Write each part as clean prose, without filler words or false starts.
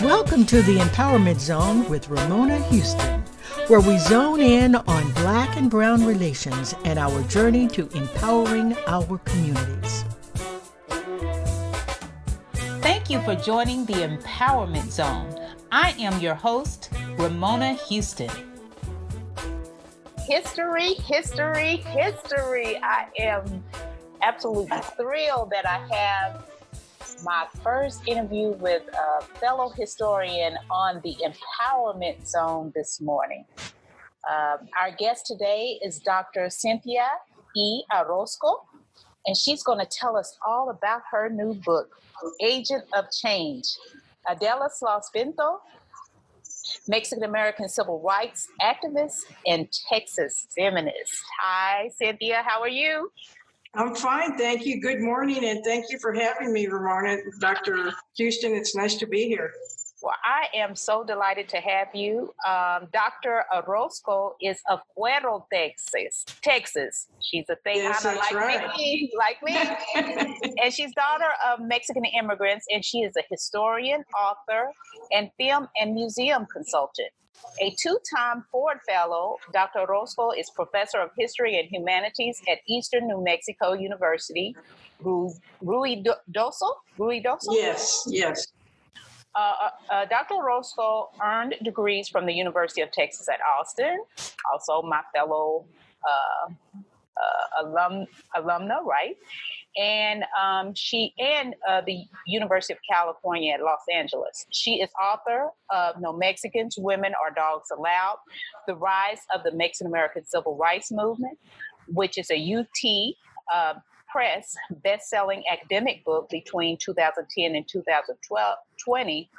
Welcome to the Empowerment Zone with Ramona Houston, where we zone in on Black and Brown relations and our journey to empowering our communities. Thank you for joining the Empowerment Zone. I am your host, Ramona Houston. History. I am absolutely thrilled that I have my first interview with a fellow historian on the Empowerment Zone this morning. Our guest today is Dr. Cynthia Orozco, and she's going to tell us all about her new book, Agent of Change, Adela Sloss-Vento, Mexican-American civil rights activist and Texas feminist. Hi, Cynthia. How are you? I'm fine, thank you. Good morning, and thank you for having me, Ramona. Dr. Houston, it's nice to be here. Well, I am so delighted to have you. Dr. Orozco is of Cuero, Texas. She's a Tejana like me. And she's daughter of Mexican immigrants, and she is a historian, author, and film and museum consultant. A two-time Ford Fellow, Dr. Orozco is professor of history and humanities at Eastern New Mexico University, Ruidoso? Yes. Dr. Orozco earned degrees from the University of Texas at Austin, also my fellow alumna, right? And the University of California at Los Angeles. She is author of No Mexicans, Women or Dogs Allowed, The Rise of the Mexican-American Civil Rights Movement, which is a UT Press best-selling academic book between 2010 and 2020.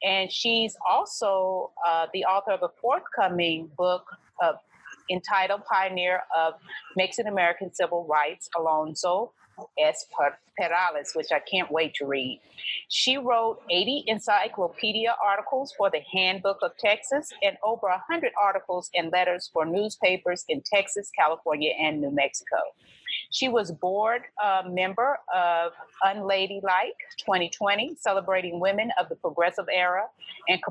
And she's also the author of a forthcoming book entitled Pioneer of Mexican-American Civil Rights, Alonso S. Perales, which I can't wait to read. She wrote 80 encyclopedia articles for the Handbook of Texas and over 100 articles and letters for newspapers in Texas, California, and New Mexico. She was board member of Unladylike 2020, celebrating women of the progressive era and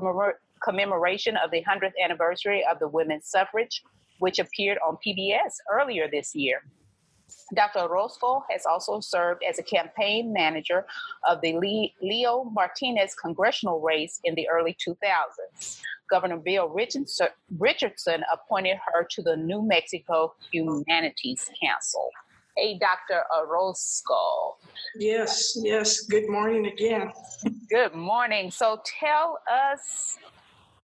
commemoration of the 100th anniversary of the women's suffrage, which appeared on PBS earlier this year. Dr. Orozco has also served as a campaign manager of the Leo Martinez congressional race in the early 2000s. Governor Bill Richardson appointed her to the New Mexico Humanities Council. Hey, Dr. Orozco. Yes. Good morning again. Good morning. So tell us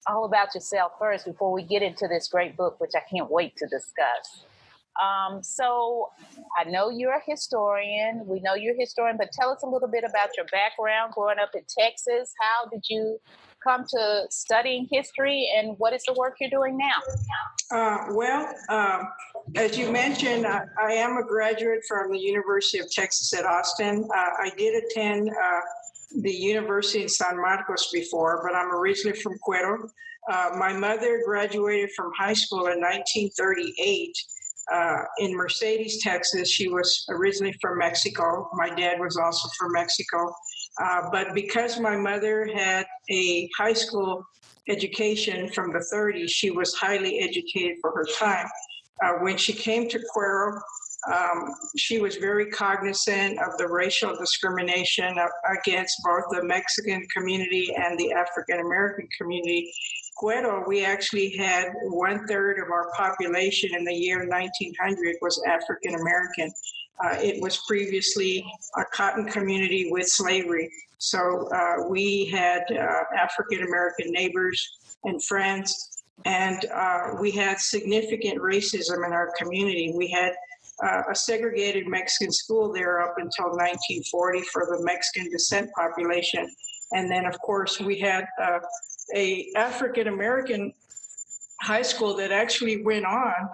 all about yourself first before we get into this great book, which I can't wait to discuss. So I know you're a historian. We know you're a historian, but tell us a little bit about your background growing up in Texas. How did you come to studying history, and what is the work you're doing now? As you mentioned, I am a graduate from the University of Texas at Austin. I did attend the University in San Marcos before, but I'm originally from Cuero. My mother graduated from high school in 1938 in Mercedes, Texas. She was originally from Mexico. My dad was also from Mexico. But because my mother had a high school education from the 30s, she was highly educated for her time. When she came to Cuero, she was very cognizant of the racial discrimination against both the Mexican community and the African American community. Cuero, we actually had 1/3 of our population in the year 1900 was African American. It was previously a cotton community with slavery. So we had African American neighbors and friends, and we had significant racism in our community. We had a segregated Mexican school there up until 1940 for the Mexican descent population. And then, of course, we had a African American high school that actually went on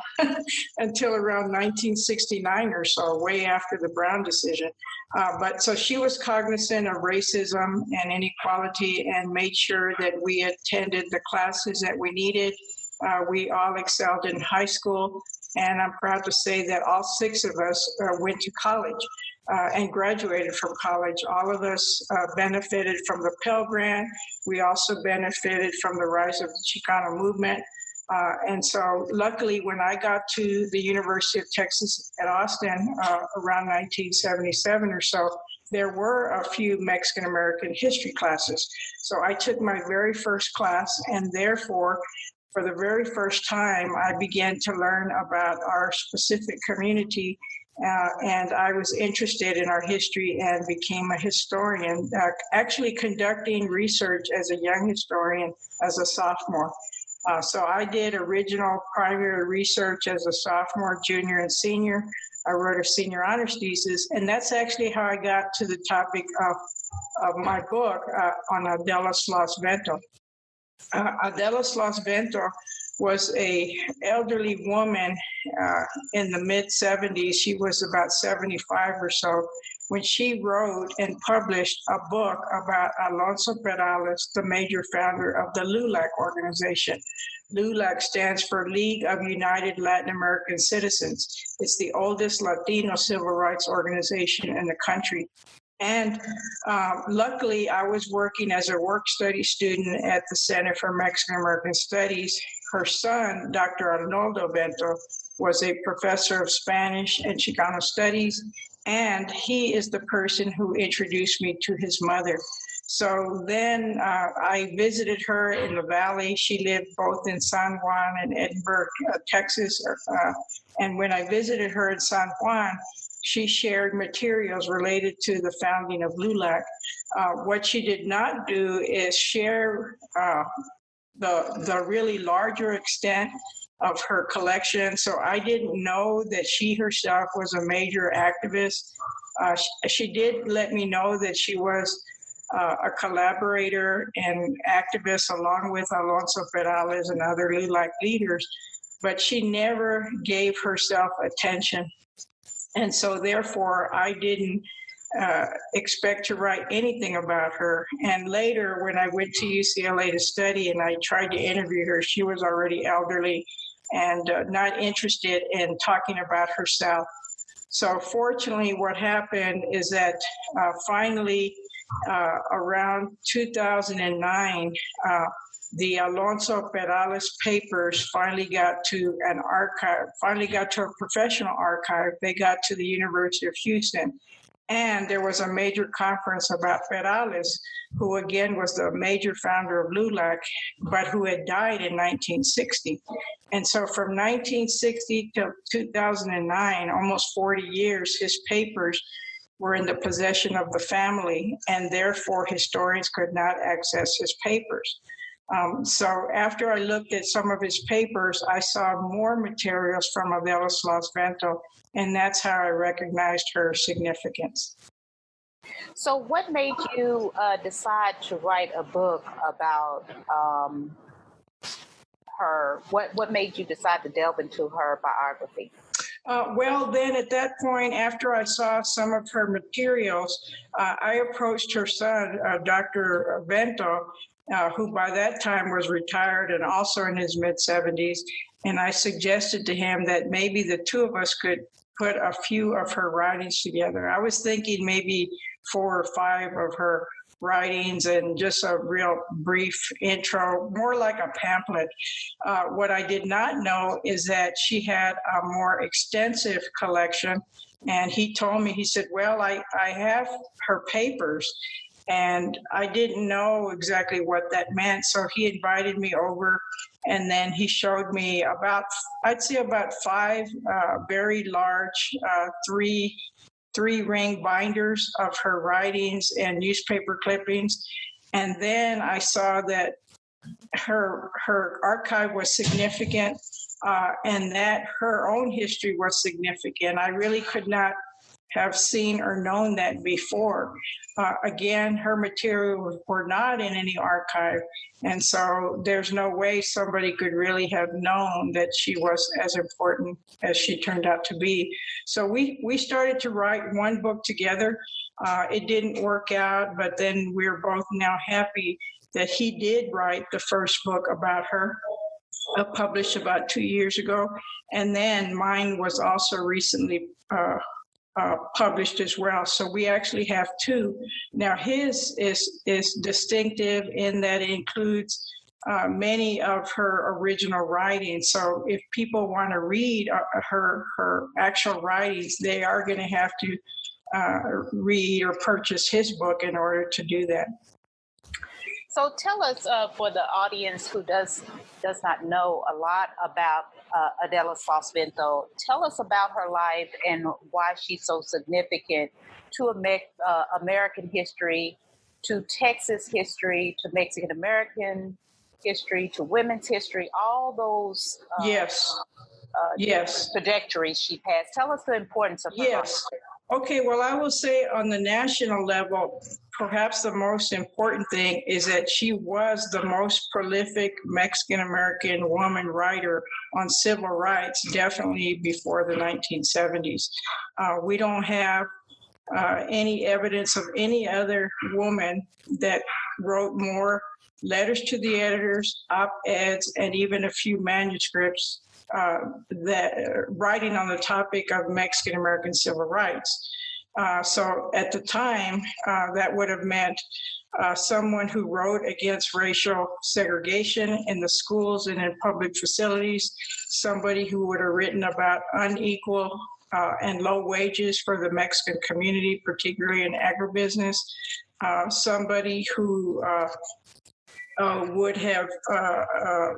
until around 1969 or so, way after the Brown decision. But so she was cognizant of racism and inequality and made sure that we attended the classes that we needed. We all excelled in high school, and I'm proud to say that all 6 of us went to college. and graduated from college. All of us benefited from the Pell Grant. We also benefited from the rise of the Chicano movement. And so luckily, when I got to the University of Texas at Austin around 1977 or so, there were a few Mexican-American history classes. So I took my very first class, and therefore, for the very first time, I began to learn about our specific community, and I was interested in our history and became a historian, actually conducting research as a young historian as a sophomore. So I did original primary research as a sophomore, junior, and senior. I wrote a senior honors thesis, and that's actually how I got to the topic of my book on Adela Sloss-Vento. Adela Sloss-Vento was a elderly woman in the mid-70s. She was about 75 or so when she wrote and published a book about Alonso Perales, the major founder of the LULAC organization. LULAC stands for League of United Latin American Citizens. It's the oldest Latino civil rights organization in the country. And luckily, I was working as a work study student at the Center for Mexican American Studies. Her son, Dr. Arnoldo Vento, was a professor of Spanish and Chicano studies, and he is the person who introduced me to his mother. So then I visited her in the Valley. She lived both in San Juan and Edinburgh, Texas. And when I visited her in San Juan, she shared materials related to the founding of LULAC. What she did not do is share the really larger extent of her collection. So I didn't know that she herself was a major activist. She did let me know that she was a collaborator and activist along with Alonso Perales and other LULAC leaders, but she never gave herself attention. And so therefore, I didn't expect to write anything about her. And later, when I went to UCLA to study and I tried to interview her, she was already elderly and not interested in talking about herself. So fortunately, what happened is that finally, around 2009, the Alonso Perales papers finally got to an archive, finally got to a professional archive. They got to the University of Houston. And there was a major conference about Perales, who again was the major founder of LULAC, but who had died in 1960. And so from 1960 to 2009, almost 40 years, his papers were in the possession of the family, and therefore historians could not access his papers. So after I looked at some of his papers, I saw more materials from Adela Sloss-Vento, and that's how I recognized her significance. So what made you decide to write a book about her? What made you decide to delve into her biography? Well, then at that point, after I saw some of her materials, I approached her son, Dr. Vento, who by that time was retired and also in his mid-70s. And I suggested to him that maybe the two of us could put a few of her writings together. I was thinking maybe 4 or 5 of her writings and just a real brief intro, more like a pamphlet. What I did not know is that she had a more extensive collection. And he told me, he said, well, I have her papers. And I didn't know exactly what that meant. So he invited me over, and then he showed me about 5 very large 3-ring binders of her writings and newspaper clippings. And then I saw that her archive was significant and that her own history was significant. I really could not have seen or known that before. Again, her materials were not in any archive. And so there's no way somebody could really have known that she was as important as she turned out to be. So we started to write one book together. It didn't work out, but then we're both now happy that he did write the first book about her, published about 2 years ago. And then mine was also recently published as well. So we actually have two. Now his is distinctive in that it includes many of her original writings. So if people want to read her actual writings, they are going to have to read or purchase his book in order to do that. So tell us, for the audience who does not know a lot about Adela Sloss-Vento, tell us about her life and why she's so significant to American history, to Texas history, to Mexican American history, to women's history, all those yes. trajectories she passed. Tell us the importance of her life. Okay, well, I will say on the national level, perhaps the most important thing is that she was the most prolific Mexican-American woman writer on civil rights, definitely before the 1970s. We don't have any evidence of any other woman that wrote more letters to the editors, op-eds, and even a few manuscripts that writing on the topic of Mexican American civil rights. So at the time, that would have meant someone who wrote against racial segregation in the schools and in public facilities, somebody who would have written about unequal and low wages for the Mexican community, particularly in agribusiness, somebody who would have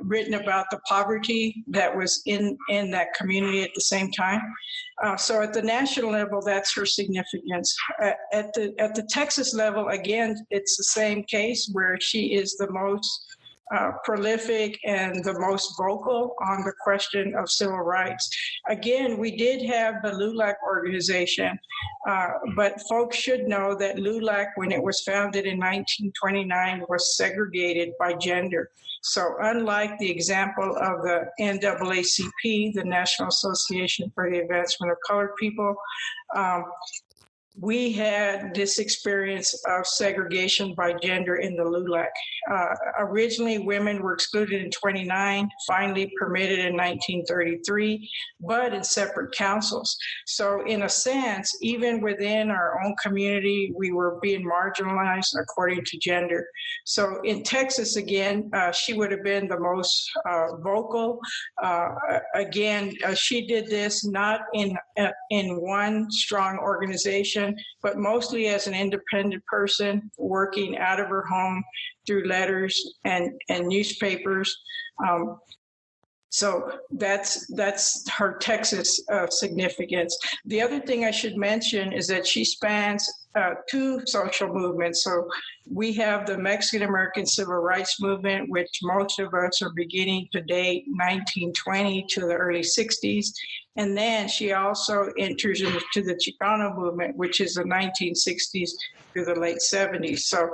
written about the poverty that was in that community at the same time. So at the national level, that's her significance. At the Texas level, again, it's the same case where she is the most prolific and the most vocal on the question of civil rights. Again, we did have the LULAC organization, but folks should know that LULAC, when it was founded in 1929, was segregated by gender. So unlike the example of the NAACP, the National Association for the Advancement of Colored People, we had this experience of segregation by gender in the LULAC. Originally, women were excluded in 29, finally permitted in 1933, but in separate councils. So in a sense, even within our own community, we were being marginalized according to gender. So in Texas, again, she would have been the most vocal. Again, she did this not in one strong organization, but mostly as an independent person working out of her home through letters and newspapers. So that's her Texas significance. The other thing I should mention is that she spans two social movements. So we have the Mexican American Civil Rights Movement, which most of us are beginning to date 1920 to the early 60s. And then she also enters into the Chicano movement, which is the 1960s through the late 70s. So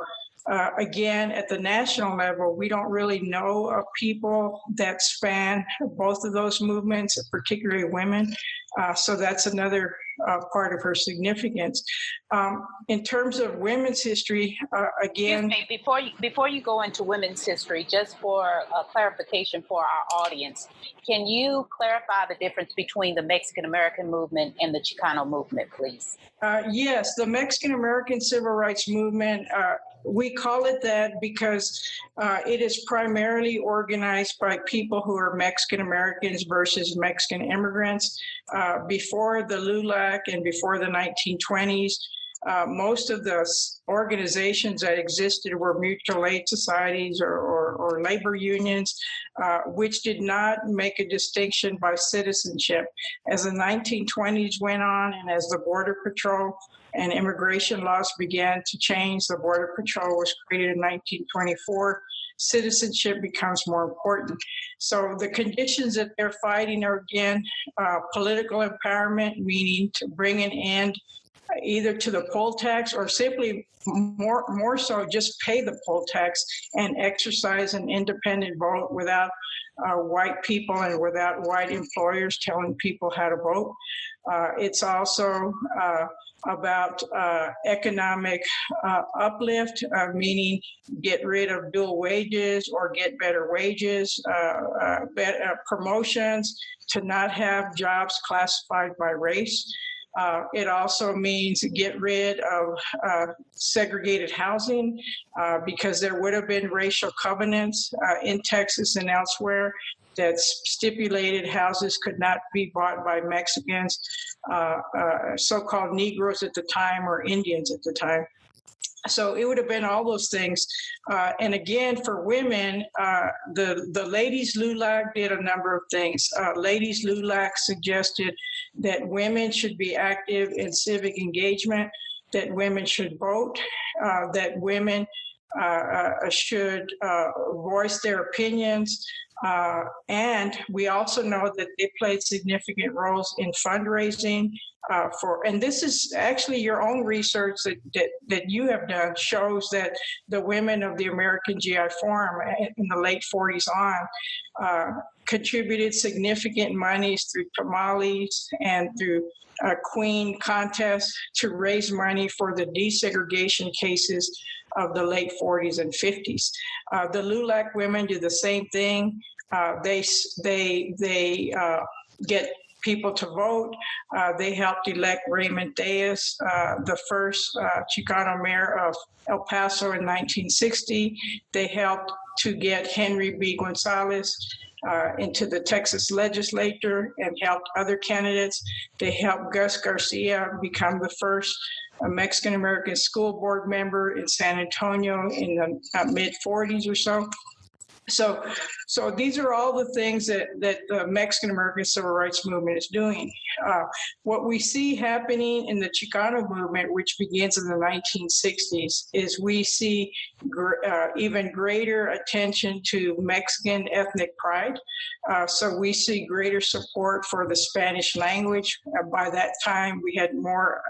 again, at the national level, we don't really know of people that span both of those movements, particularly women. So that's another part of her significance. In terms of women's history, again— Excuse me, before you go into women's history, just for clarification for our audience, can you clarify the difference between the Mexican American movement and the Chicano movement, please? Yes, the Mexican American Civil Rights Movement, we call it that because it is primarily organized by people who are Mexican Americans versus Mexican immigrants. Before the LULAC and before the 1920s, most of the organizations that existed were mutual aid societies or labor unions, which did not make a distinction by citizenship. As the 1920s went on and as the Border Patrol and immigration laws began to change, the Border Patrol was created in 1924, citizenship becomes more important. So the conditions that they're fighting are, again, political empowerment, meaning to bring an end either to the poll tax or simply more so just pay the poll tax and exercise an independent vote without white people and without white employers telling people how to vote. It's also about economic uplift, meaning get rid of dual wages or get better wages, promotions, to not have jobs classified by race. It also means get rid of segregated housing because there would have been racial covenants in Texas and elsewhere that stipulated houses could not be bought by Mexicans, so-called Negroes at the time or Indians at the time. So it would have been all those things. And again, for women, the Ladies LULAC did a number of things. Ladies LULAC suggested that women should be active in civic engagement, that women should vote, that women should voice their opinions. And we also know that they played significant roles in fundraising and this is actually your own research that you have done shows that the women of the American GI Forum in the late 40s on contributed significant monies through tamales and through queen contests to raise money for the desegregation cases of the late 40s and 50s. The LULAC women do the same thing. They get people to vote. They helped elect Raymond Diaz, the first Chicano mayor of El Paso in 1960. They helped to get Henry B. Gonzalez into the Texas legislature and helped other candidates. They helped Gus Garcia become the first Mexican-American school board member in San Antonio in the mid-40s or so. So these are all the things that the Mexican-American civil rights movement is doing. What we see happening in the Chicano movement, which begins in the 1960s, is we see even greater attention to Mexican ethnic pride. So we see greater support for the Spanish language. By that time, we had more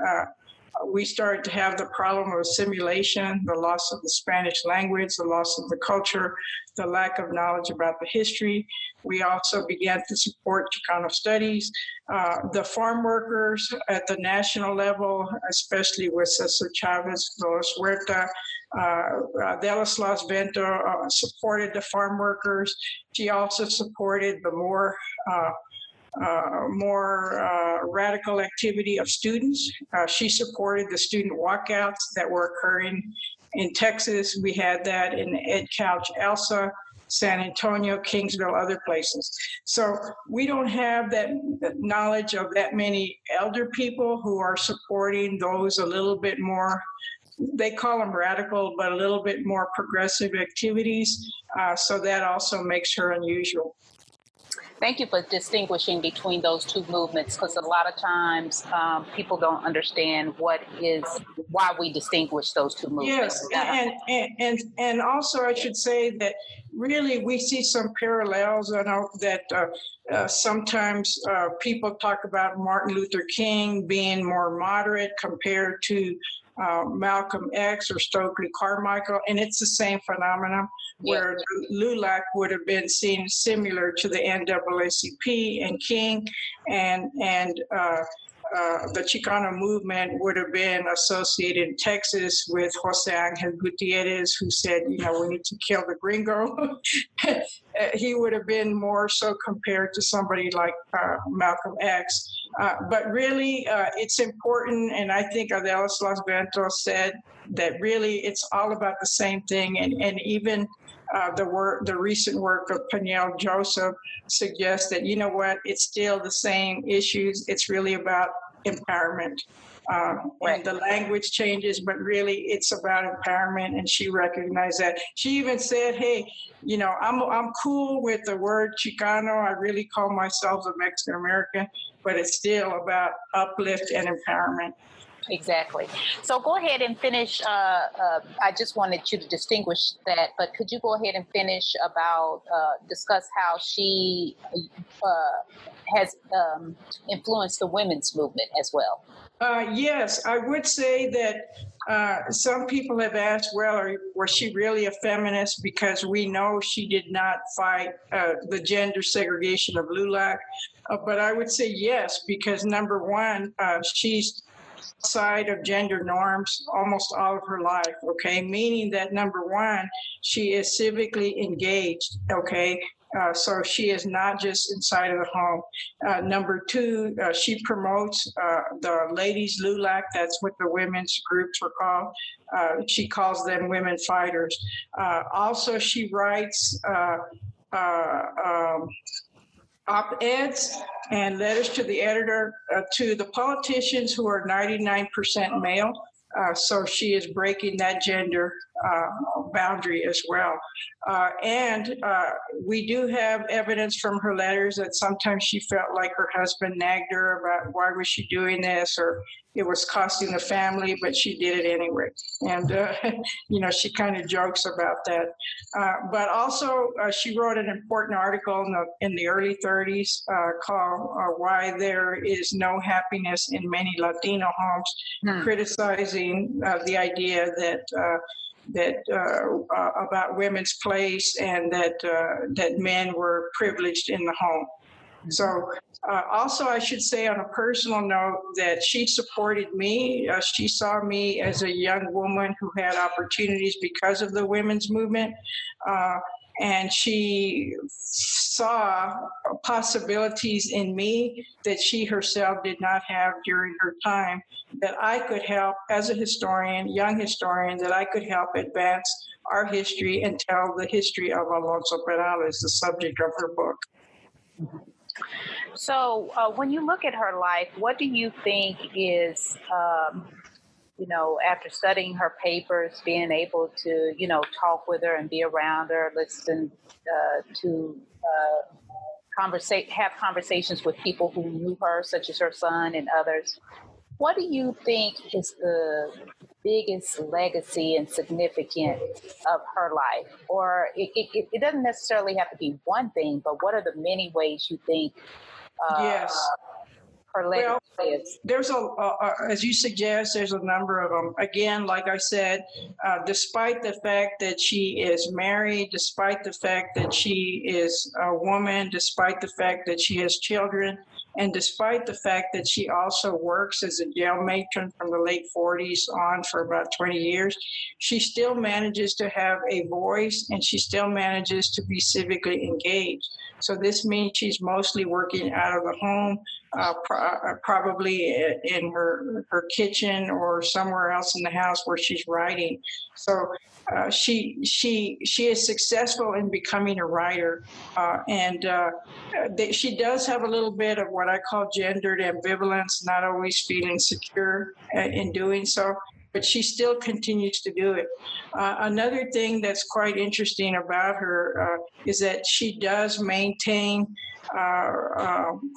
we started to have the problem of assimilation, the loss of the Spanish language, the loss of the culture, the lack of knowledge about the history. We also began to support Chicano studies. The farm workers at the national level, especially with Cesar Chavez, Dolores Huerta, Adela Sloss-Vento supported the farm workers. She also supported the more radical activity of students. She supported the student walkouts that were occurring in Texas. We had that in Ed Couch, Elsa, San Antonio, Kingsville, other places. So we don't have that knowledge of that many elder people who are supporting those a little bit more, they call them radical, but a little bit more progressive activities. So that also makes her unusual. Thank you for distinguishing between those two movements, because a lot of times people don't understand why we distinguish those two movements. Yes, and also I should say that really we see some parallels. I know that sometimes people talk about Martin Luther King being more moderate compared to Malcolm X or Stokely Carmichael, and it's the same phenomenon where LULAC would have been seen similar to the NAACP and King, and the Chicano movement would have been associated in Texas with Jose Angel Gutierrez, who said, we need to kill the gringo. He would have been more so compared to somebody like Malcolm X. But really, it's important, and I think Adela Sloss-Vento said that really it's all about the same thing, and even the recent work of Peniel Joseph suggests that, it's still the same issues. It's really about empowerment. And the language changes, but really it's about empowerment, and she recognized that. She even said, hey, I'm cool with the word Chicano. I really call myself a Mexican American, but it's still about uplift and empowerment. Exactly. So go ahead and finish. I just wanted you to distinguish that, but could you go ahead and finish about discuss how she has influenced the women's movement as well? Yes, I would say that some people have asked, was she really a feminist? Because we know she did not fight the gender segregation of LULAC. But I would say yes, because number one, she's outside of gender norms almost all of her life, okay? Meaning that number one, she is civically engaged, okay? So she is not just inside of the home. Number two, she promotes the ladies LULAC. That's what the women's groups were called. She calls them women fighters. Also, she writes op-eds and letters to the editor to the politicians who are 99% male. So she is breaking that gender boundary as well. And we do have evidence from her letters that sometimes she felt like her husband nagged her about why was she doing this, or it was costing the family, but she did it anyway. And, she kind of jokes about that. But also, she wrote an important article in the early 30s called Why There Is No Happiness in Many Latino Homes, criticizing the idea that about women's place and that men were privileged in the home. So also, I should say on a personal note that she supported me. She saw me as a young woman who had opportunities because of the women's movement. And she saw possibilities in me that she herself did not have during her time, that I could help as a historian, young historian, that I could help advance our history and tell the history of Alonso Perales, the subject of her book. So when you look at her life, what do you think is, after studying her papers, being able to, talk with her and be around her, listen to have conversations with people who knew her, such as her son and others. What do you think is the biggest legacy and significance of her life? Or it doesn't necessarily have to be one thing, but what are the many ways you think yes. Her legacy is? There's as you suggest, there's a number of them. Again, like I said, despite the fact that she is married, despite the fact that she is a woman, despite the fact that she has children, and despite the fact that she also works as a jail matron from the late 40s on for about 20 years, she still manages to have a voice and she still manages to be civically engaged. So this means she's mostly working out of the home, probably in her kitchen or somewhere else in the house where she's writing. So she is successful in becoming a writer, and she does have a little bit of what I call gendered ambivalence, not always feeling secure in doing so, but she still continues to do it. Another thing that's quite interesting about her is that she does maintain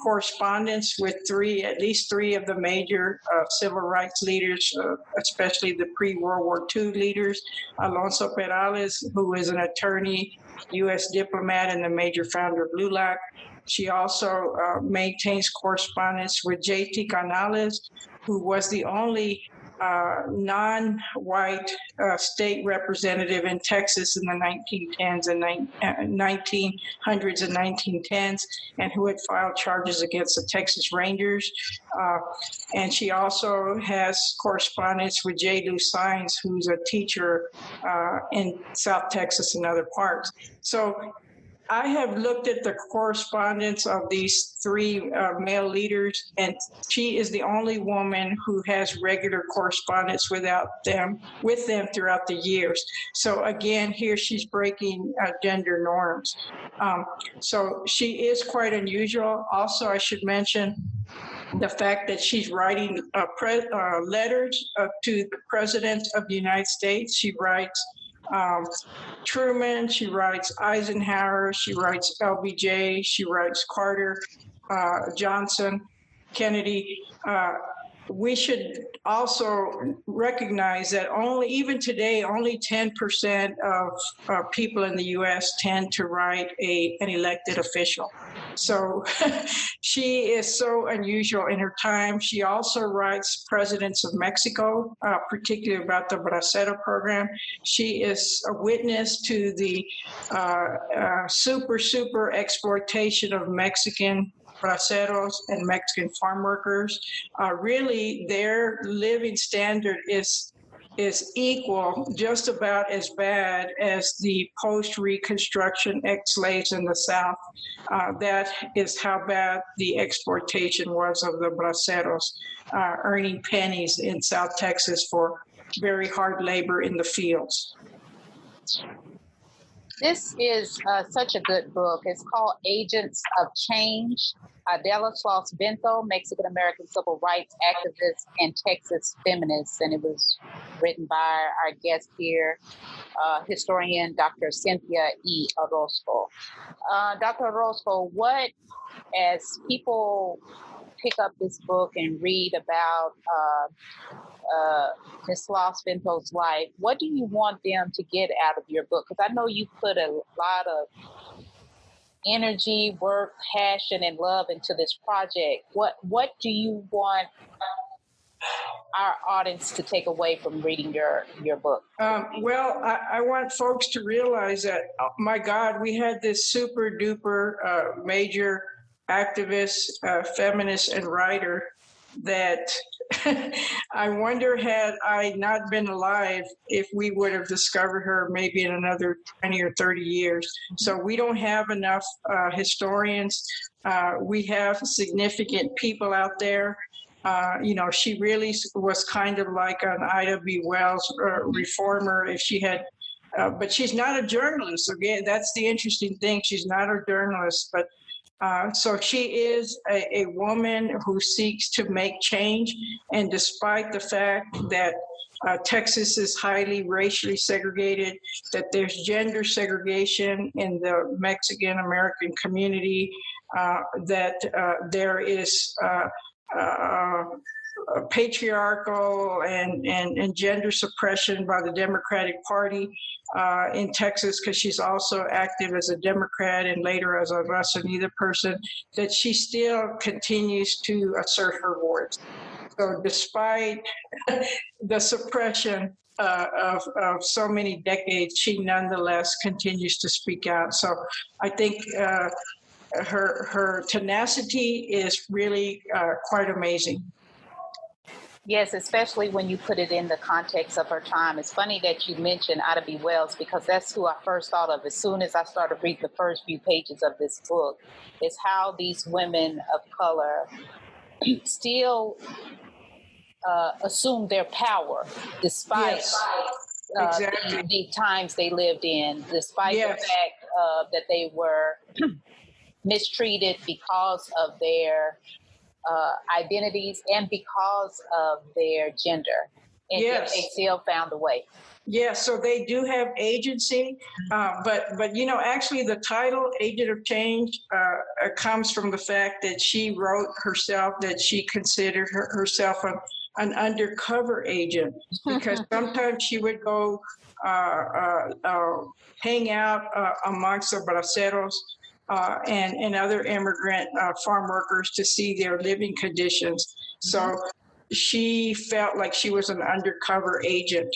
correspondence with at least three of the major civil rights leaders, especially the pre-World War II leaders. Alonso Perales, who is an attorney, U.S. diplomat, and the major founder of LULAC. She also maintains correspondence with J.T. Canales, who was the only non-white state representative in Texas in the 1910s and 1900s and 1910s, and who had filed charges against the Texas Rangers. And she also has correspondence with J. Lou Sines, who's a teacher in South Texas and other parts. So I have looked at the correspondence of these three male leaders, and she is the only woman who has regular correspondence with them throughout the years. So again, here she's breaking gender norms. So she is quite unusual. Also, I should mention the fact that she's writing letters to the President of the United States. She writes Truman, she writes Eisenhower, she writes LBJ, she writes Carter, Johnson, Kennedy. We should also recognize that even today, only 10% of people in the U.S. tend to write an elected official. So she is so unusual in her time. She also writes presidents of Mexico, particularly about the Bracero program. She is a witness to the super exploitation of Mexican braceros and Mexican farm workers. Really, their living standard is is equal, just about as bad as the post-Reconstruction ex-slaves in the South. That is how bad the exploitation was of the braceros, earning pennies in South Texas for very hard labor in the fields. This is such a good book. It's called Agents of Change. Adela Sloss-Vento, Mexican-American civil rights activist and Texas feminist. And it was written by our guest here, historian Dr. Cynthia E. Orozco. Dr. Orozco, what, as people pick up this book and read about Ms. Sloss-Vento's life, what do you want them to get out of your book? Because I know you put a lot of energy, work, passion, and love into this project. What do you want our audience to take away from reading your book? Well, I want folks to realize that, oh my God, we had this super duper major activist, feminist, and writer that I wonder, had I not been alive, if we would have discovered her maybe in another 20 or 30 years. So we don't have enough historians. We have significant people out there. She really was kind of like an Ida B. Wells reformer if she had, but she's not a journalist. Again, that's the interesting thing. She's not a journalist, but so she is a woman who seeks to make change. And despite the fact that Texas is highly racially segregated, that there's gender segregation in the Mexican-American community, that there is patriarchal and gender suppression by the Democratic Party in Texas, because she's also active as a Democrat and later as a Raza Unida person, that she still continues to assert her voice. So despite the suppression of so many decades, she nonetheless continues to speak out. So I think her tenacity is really quite amazing. Yes, especially when you put it in the context of her time. It's funny that you mentioned Ida B. Wells, because that's who I first thought of as soon as I started reading the first few pages of this book, is how these women of color still assume their power despite Exactly. the times they lived in, despite the fact that they were mistreated because of their identities and because of their gender, and yet they still found a way. Yeah, so they do have agency, but actually the title "Agent of Change" comes from the fact that she wrote herself that she considered herself an undercover agent, because sometimes she would go hang out amongst the braceros and other immigrant farm workers to see their living conditions. So she felt like she was an undercover agent,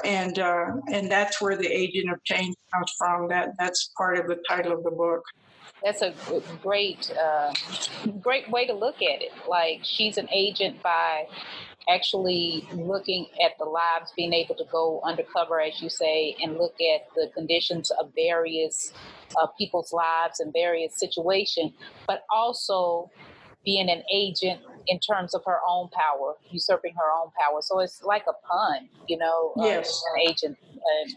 and that's where the Agent of Change comes from. That's part of the title of the book. That's a great way to look at it. Like, she's an agent by actually looking at the lives, being able to go undercover, as you say, and look at the conditions of various people's lives and various situations, but also being an agent in terms of her own power, usurping her own power. So it's like a pun, Yes. An agent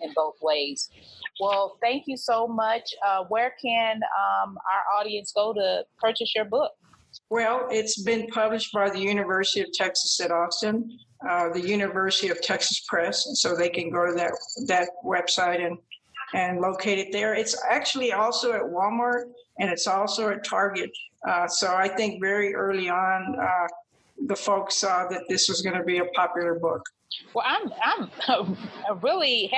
in both ways. Well, thank you so much. Where can our audience go to purchase your book? Well, it's been published by the University of Texas at Austin, the University of Texas Press, so they can go to that website and locate it there. It's actually also at Walmart, and it's also at Target. So I think very early on, the folks saw that this was going to be a popular book. Well, I'm really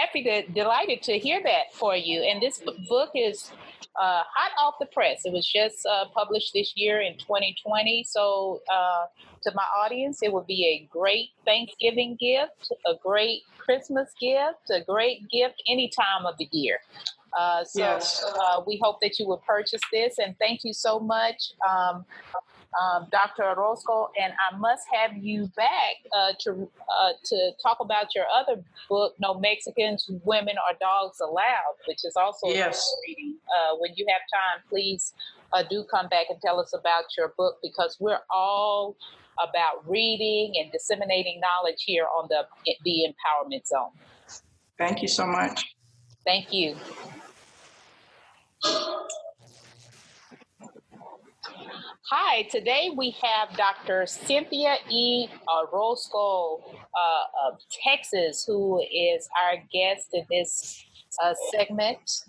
delighted to hear that for you. And this book is hot off the press. It was just published this year in 2020. So to my audience, it would be a great Thanksgiving gift, a great Christmas gift, a great gift any time of the year. Yes. We hope that you will purchase this, and thank you so much. Dr. Orozco, and I must have you back to talk about your other book, No Mexicans, Women or Dogs Allowed, which is also Yes. reading. When you have time, please do come back and tell us about your book, because we're all about reading and disseminating knowledge here on the Empowerment Zone. Thank you so much. Thank you. Hi, today we have Dr. Cynthia Orozco of Texas, who is our guest in this segment.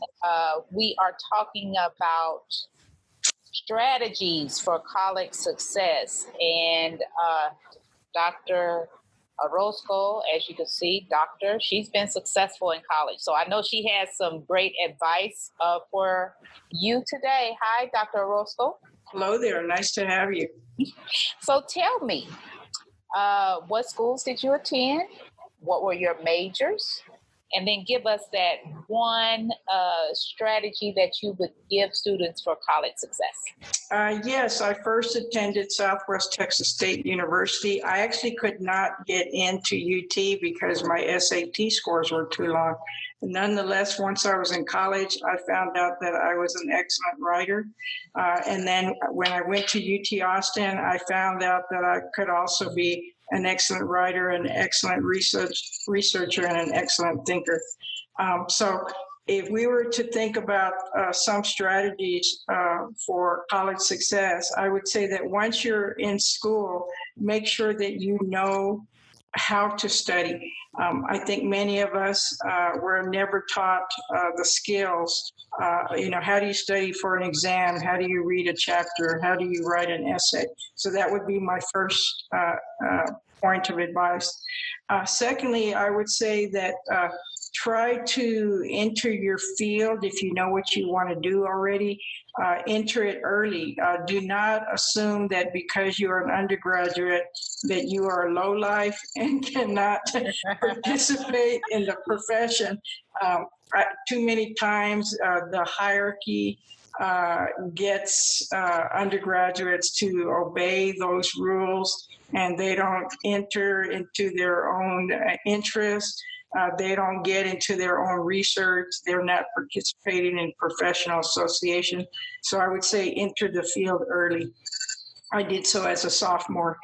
We are talking about strategies for college success. And Dr. Orozco, as you can see, she's been successful in college. So I know she has some great advice for you today. Hi, Dr. Orozco. Hello there. Nice to have you. So tell me, what schools did you attend? What were your majors? And then give us that one strategy that you would give students for college success. Yes, I first attended Southwest Texas State University. I actually could not get into UT because my SAT scores were too long. Nonetheless, once I was in college, I found out that I was an excellent writer. And then when I went to UT Austin, I found out that I could also be an excellent writer, an excellent researcher, and an excellent thinker. So if we were to think about some strategies for college success, I would say that once you're in school, make sure that you know how to study. I think many of us were never taught the skills. How do you study for an exam? How do you read a chapter? How do you write an essay? So that would be my first point of advice. Secondly, I would say that try to enter your field if you know what you want to do already. Enter it early. Do not assume that because you are an undergraduate that you are a lowlife and cannot participate in the profession. Too many times the hierarchy gets undergraduates to obey those rules, and they don't enter into their own interests. They don't get into their own research. They're not participating in professional association. So I would say enter the field early. I did so as a sophomore.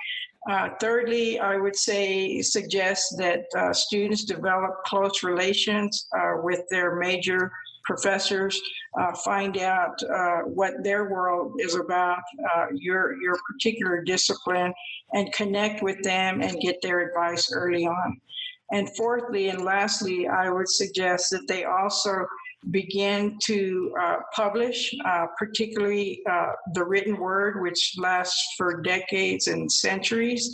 Thirdly, I would suggest that students develop close relations with their major professors, find out what their world is about, your particular discipline, and connect with them and get their advice early on. And fourthly and lastly, I would suggest that they also begin to publish, particularly the written word, which lasts for decades and centuries,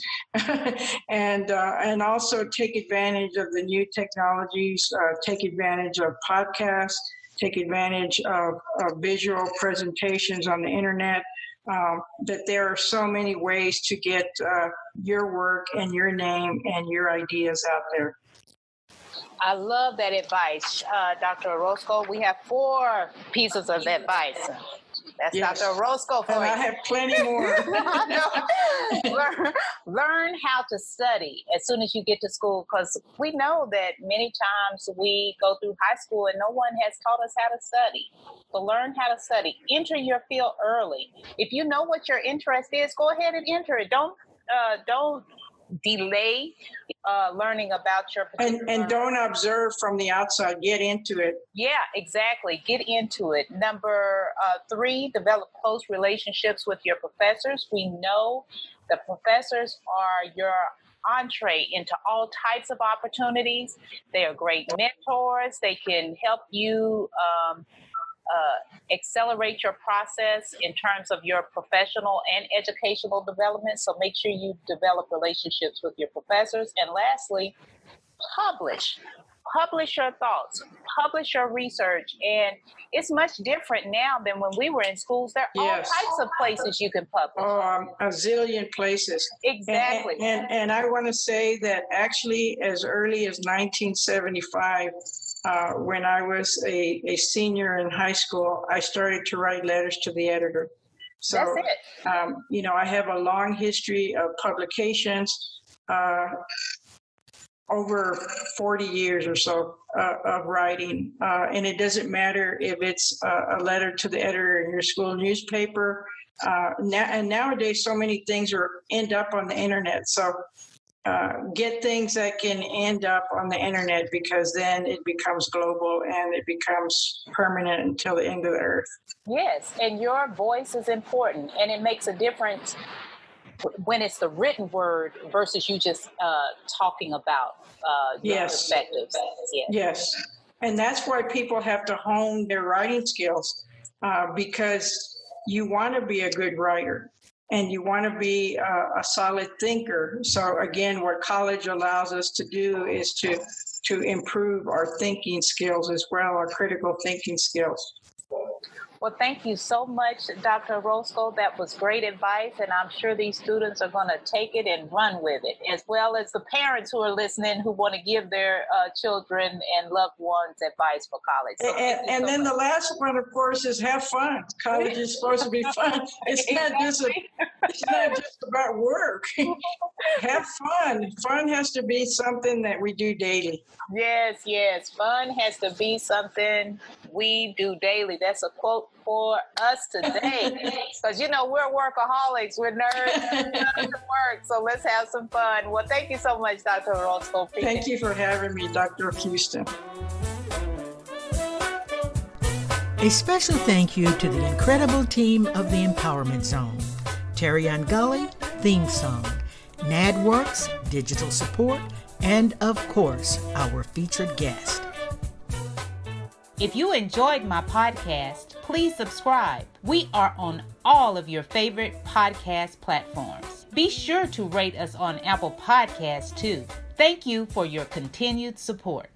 and also take advantage of the new technologies, take advantage of podcasts, take advantage of visual presentations on the internet, that there are so many ways to get your work and your name and your ideas out there. I love that advice, Dr. Orozco. We have 4 pieces of advice. That's yes. Dr. Orozco for and you. I have plenty more. learn how to study as soon as you get to school, because we know that many times we go through high school and no one has taught us how to study. So learn how to study. Enter your field early. If you know what your interest is, go ahead and enter it. Don't delay learning about your particular and don't observe from the outside. Get into it. Yeah, exactly. Get into it. Number 3, develop close relationships with your professors. We know the professors are your entree into all types of opportunities. They are great mentors. They can help you accelerate your process in terms of your professional and educational development. So make sure you develop relationships with your professors. And lastly, publish your thoughts, publish your research. And it's much different now than when we were in schools. There are yes. all types of places you can publish. A zillion places. Exactly. And I want to say that actually as early as 1975, when I was a senior in high school, I started to write letters to the editor. So, That's it. I have a long history of publications, over 40 years or so of writing. And it doesn't matter if it's a letter to the editor in your school newspaper. And nowadays, so many things end up on the internet. So get things that can end up on the internet, because then it becomes global and it becomes permanent until the end of the earth. Yes, and your voice is important, and it makes a difference when it's the written word versus you just talking about your perspectives. Yes. And that's why people have to hone their writing skills, because you want to be a good writer and you want to be a solid thinker. So again, what college allows us to do is to improve our thinking skills as well, our critical thinking skills. Well, thank you so much, Dr. Orozco. That was great advice, and I'm sure these students are going to take it and run with it, as well as the parents who are listening who want to give their children and loved ones advice for college. So and then the last one, of course, is have fun. College is supposed to be fun. It's not just about work. Have fun. Fun has to be something that we do daily. Yes. Fun has to be something we do daily. That's a quote for us today, because we're workaholics, we're nerds to work, so let's have some fun. Well, thank you so much, Dr. Orozco. Thank you for having me, Dr. Houston. A special thank you to the incredible team of the Empowerment Zone. Terry Angulli, theme song, NADWorks, digital support, and of course, our featured guest. If you enjoyed my podcast, please subscribe. We are on all of your favorite podcast platforms. Be sure to rate us on Apple Podcasts too. Thank you for your continued support.